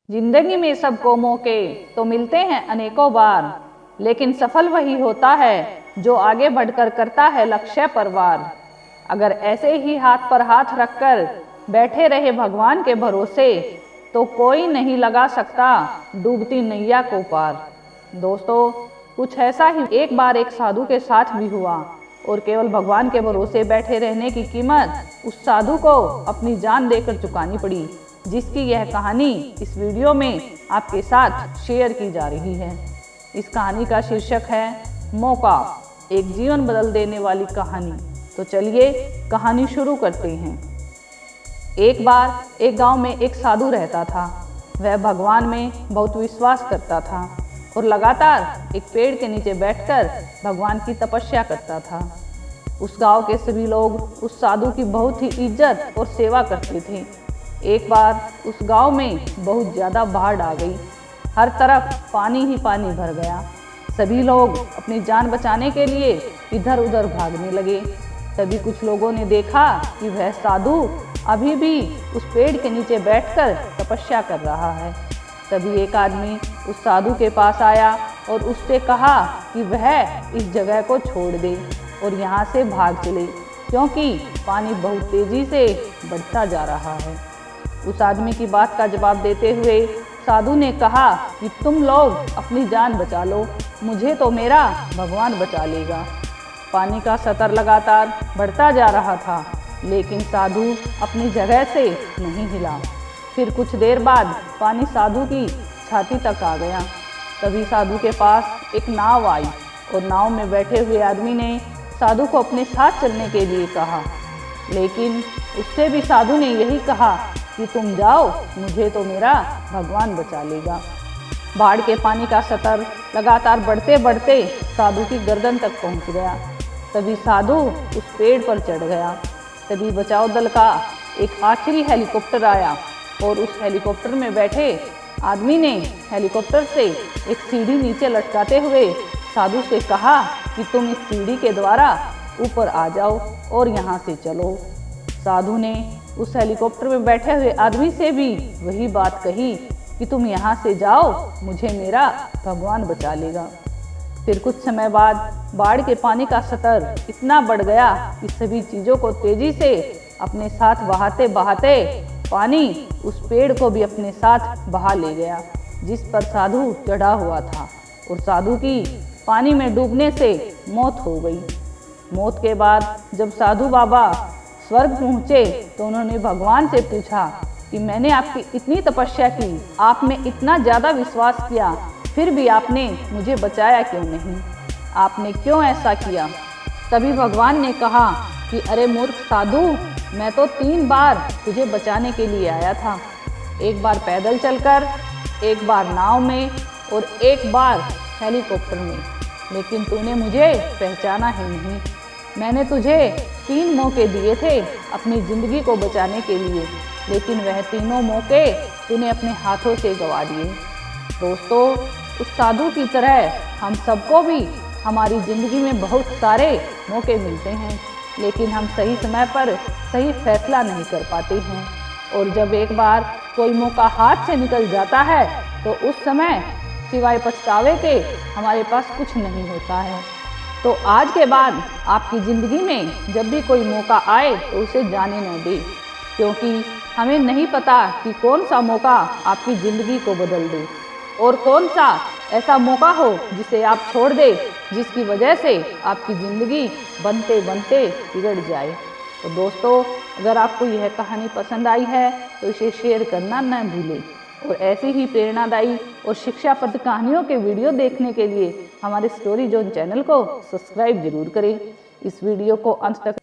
जिंदगी में सबको मौके तो मिलते हैं अनेकों बार, लेकिन सफल वही होता है जो आगे बढ़कर करता है लक्ष्य पर वार। अगर ऐसे ही हाथ पर हाथ रखकर बैठे रहे भगवान के भरोसे, तो कोई नहीं लगा सकता डूबती नैया को पार। दोस्तों, कुछ ऐसा ही एक बार एक साधु के साथ भी हुआ और केवल भगवान के भरोसे बैठे रहने की कीमत उस साधु को अपनी जान देकर चुकानी पड़ी, जिसकी यह कहानी इस वीडियो में आपके साथ शेयर की जा रही है। इस कहानी का शीर्षक है मौका, एक जीवन बदल देने वाली कहानी। तो चलिए कहानी शुरू करते हैं। एक बार एक गांव में एक साधु रहता था। वह भगवान में बहुत विश्वास करता था और लगातार एक पेड़ के नीचे बैठकर भगवान की तपस्या करता था। उस गांव के सभी लोग उस साधु की बहुत ही इज्जत और सेवा करते थे। एक बार उस गांव में बहुत ज़्यादा बाढ़ आ गई। हर तरफ पानी ही पानी भर गया। सभी लोग अपनी जान बचाने के लिए इधर उधर भागने लगे। तभी कुछ लोगों ने देखा कि वह साधु अभी भी उस पेड़ के नीचे बैठकर तपस्या कर रहा है। तभी एक आदमी उस साधु के पास आया और उससे कहा कि वह इस जगह को छोड़ दे और यहाँ से भाग चले, क्योंकि पानी बहुत तेज़ी से बढ़ता जा रहा है। उस आदमी की बात का जवाब देते हुए साधु ने कहा कि तुम लोग अपनी जान बचा लो, मुझे तो मेरा भगवान बचा लेगा। पानी का स्तर लगातार बढ़ता जा रहा था, लेकिन साधु अपनी जगह से नहीं हिला। फिर कुछ देर बाद पानी साधु की छाती तक आ गया। तभी साधु के पास एक नाव आई और नाव में बैठे हुए आदमी ने साधु को अपने साथ चलने के लिए कहा, लेकिन उससे भी साधु ने यही कहा कि तुम जाओ, मुझे तो मेरा भगवान बचा लेगा। बाढ़ के पानी का स्तर लगातार बढ़ते बढ़ते साधु की गर्दन तक पहुंच गया। तभी साधु उस पेड़ पर चढ़ गया। तभी बचाव दल का एक आखिरी हेलीकॉप्टर आया और उस हेलीकॉप्टर में बैठे आदमी ने हेलीकॉप्टर से एक सीढ़ी नीचे लटकाते हुए साधु से कहा कि तुम इस सीढ़ी के द्वारा ऊपर आ जाओ और यहाँ से चलो। साधु ने उस हेलीकॉप्टर में बैठे हुए आदमी से भी वही बात कही कि तुम यहाँ से जाओ, मुझे मेरा भगवान बचा लेगा। फिर कुछ समय बाद बाढ़ के पानी का स्तर इतना बढ़ गया कि सभी चीज़ों को तेज़ी से अपने साथ बहाते बहाते पानी उस पेड़ को भी अपने साथ बहा ले गया, जिस पर साधु चढ़ा हुआ था। और साधु की पानी में डूबने से मौत हो गई। मौत के बाद जब साधु बाबा स्वर्ग पहुँचे तो उन्होंने भगवान से पूछा कि मैंने आपकी इतनी तपस्या की, आप में इतना ज़्यादा विश्वास किया, फिर भी आपने मुझे बचाया क्यों नहीं? आपने क्यों ऐसा किया? तभी भगवान ने कहा कि अरे मूर्ख साधु, मैं तो 3 बार तुझे बचाने के लिए आया था। एक बार पैदल चलकर, एक बार नाव में और एक बार हेलीकॉप्टर में, लेकिन तूने मुझे पहचाना ही नहीं। मैंने तुझे 3 मौके दिए थे अपनी ज़िंदगी को बचाने के लिए, लेकिन वह तीनों मौके तूने अपने हाथों से गंवा दिए। दोस्तों, उस साधु की तरह हम सबको भी हमारी ज़िंदगी में बहुत सारे मौके मिलते हैं, लेकिन हम सही समय पर सही फैसला नहीं कर पाते हैं। और जब एक बार कोई मौका हाथ से निकल जाता है तो उस समय सिवाय पछतावे के हमारे पास कुछ नहीं होता है। तो आज के बाद आपकी ज़िंदगी में जब भी कोई मौका आए तो उसे जाने न दें, क्योंकि हमें नहीं पता कि कौन सा मौका आपकी ज़िंदगी को बदल दे और कौन सा ऐसा मौका हो जिसे आप छोड़ दें, जिसकी वजह से आपकी ज़िंदगी बनते बनते बिगड़ जाए। तो दोस्तों, अगर आपको यह कहानी पसंद आई है तो इसे शेयर करना न भूलें और ऐसी ही प्रेरणादायी और शिक्षाप्रद कहानियों के वीडियो देखने के लिए हमारे स्टोरी जोन चैनल को सब्सक्राइब जरूर करें। इस वीडियो को अंत तक